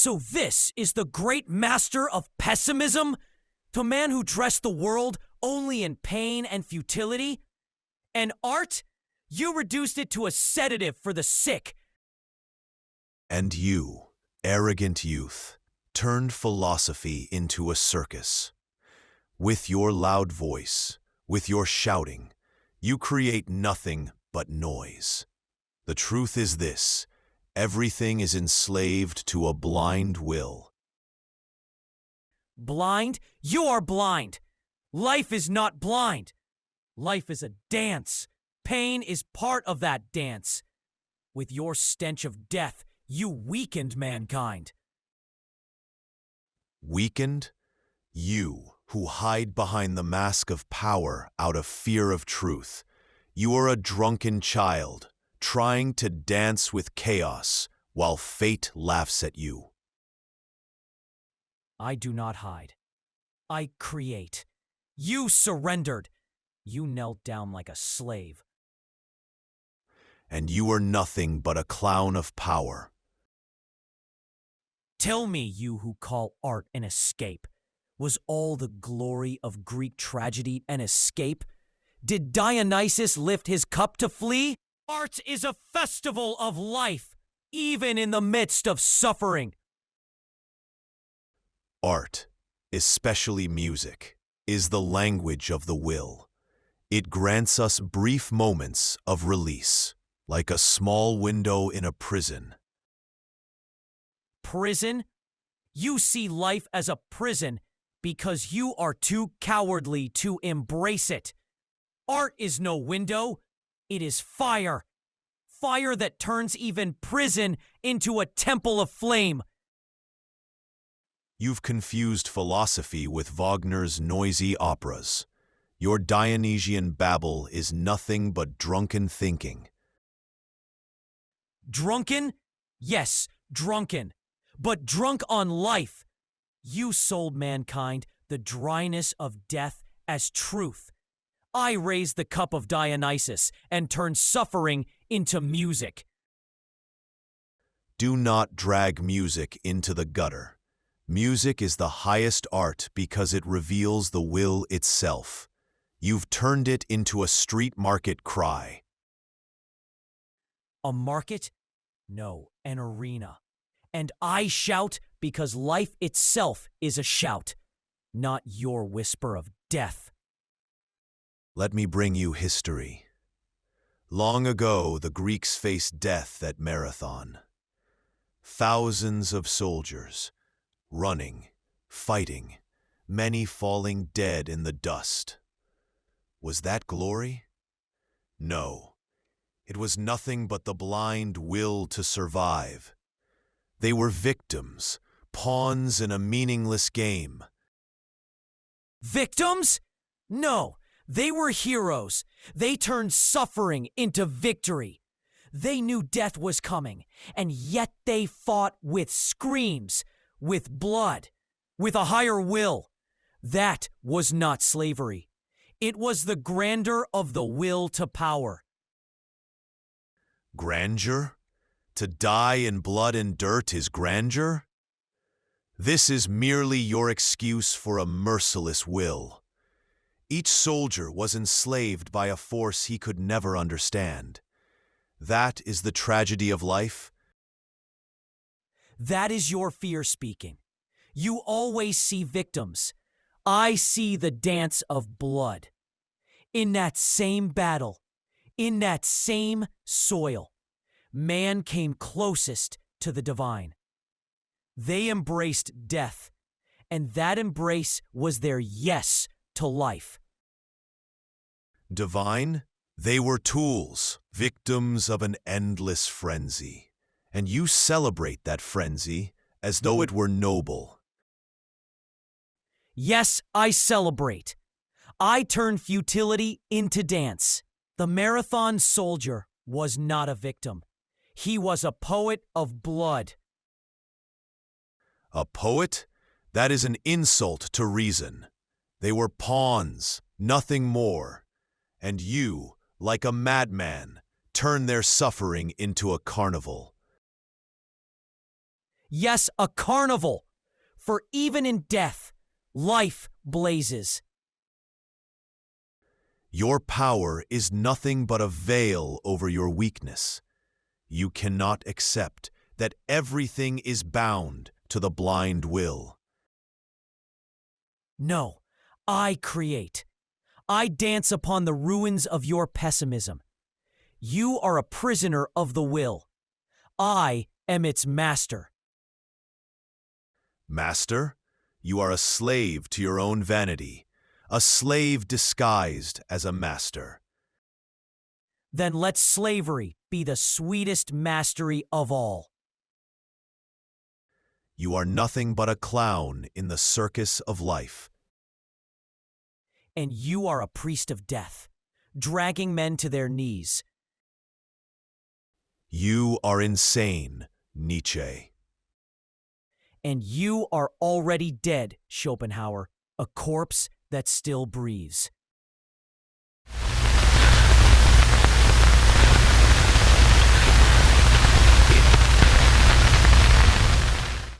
So this is the great master of pessimism? The man who dressed the world only in pain and futility? And art? You reduced it to a sedative for the sick. And you, arrogant youth, turned philosophy into a circus. With your loud voice, with your shouting, you create nothing but noise. The truth is this: everything is enslaved to a blind will. Blind? You are blind. Life is not blind. Life is a dance. Pain is part of that dance. With your stench of death, you weakened mankind. Weakened? You, who hide behind the mask of power out of fear of truth. You are a drunken child, trying to dance with chaos while fate laughs at you. I do not hide. I create. You surrendered. You knelt down like a slave. And you are nothing but a clown of power. Tell me, you who call art an escape, was all the glory of Greek tragedy an escape? Did Dionysus lift his cup to flee? Art is a festival of life, even in the midst of suffering. Art, especially music, is the language of the will. It grants us brief moments of release, like a small window in a prison. Prison? You see life as a prison because you are too cowardly to embrace it. Art is no window. It is fire. Fire that turns even prison into a temple of flame. You've confused philosophy with Wagner's noisy operas. Your Dionysian babble is nothing but drunken thinking. Drunken? Yes, drunken. But drunk on life. You sold mankind the dryness of death as truth. I raised the cup of Dionysus and turned suffering into music. Do not drag music into the gutter. Music is the highest art because it reveals the will itself. You've turned it into a street market cry. A market? No, an arena. And I shout because life itself is a shout, not your whisper of death. Let me bring you history. Long ago, the Greeks faced death at Marathon. Thousands of soldiers, running, fighting, many falling dead in the dust. Was that glory? No. It was nothing but the blind will to survive. They were victims, pawns in a meaningless game. Victims? No, they were heroes. They turned suffering into victory. They knew death was coming, and yet they fought with screams, with blood, with a higher will. That was not slavery. It was the grandeur of the will to power. Grandeur? To die in blood and dirt is grandeur? This is merely your excuse for a merciless will. Each soldier was enslaved by a force he could never understand. That is the tragedy of life. That is your fear speaking. You always see victims. I see the dance of blood. In that same battle, in that same soil, man came closest to the divine. They embraced death, and that embrace was their yes to life. Divine? They were tools, victims of an endless frenzy. And you celebrate that frenzy as though it were noble. Yes, I celebrate. I turn futility into dance. The marathon soldier was not a victim. He was a poet of blood. A poet? That is an insult to reason. They were pawns, nothing more. And you, like a madman, turn their suffering into a carnival. Yes, a carnival. For even in death, life blazes. Your power is nothing but a veil over your weakness. You cannot accept that everything is bound to the blind will. No, I create. I dance upon the ruins of your pessimism. You are a prisoner of the will. I am its master. Master, you are a slave to your own vanity, a slave disguised as a master. Then let slavery be the sweetest mastery of all. You are nothing but a clown in the circus of life. And you are a priest of death, dragging men to their knees. You are insane, Nietzsche. And you are already dead, Schopenhauer, a corpse that still breathes.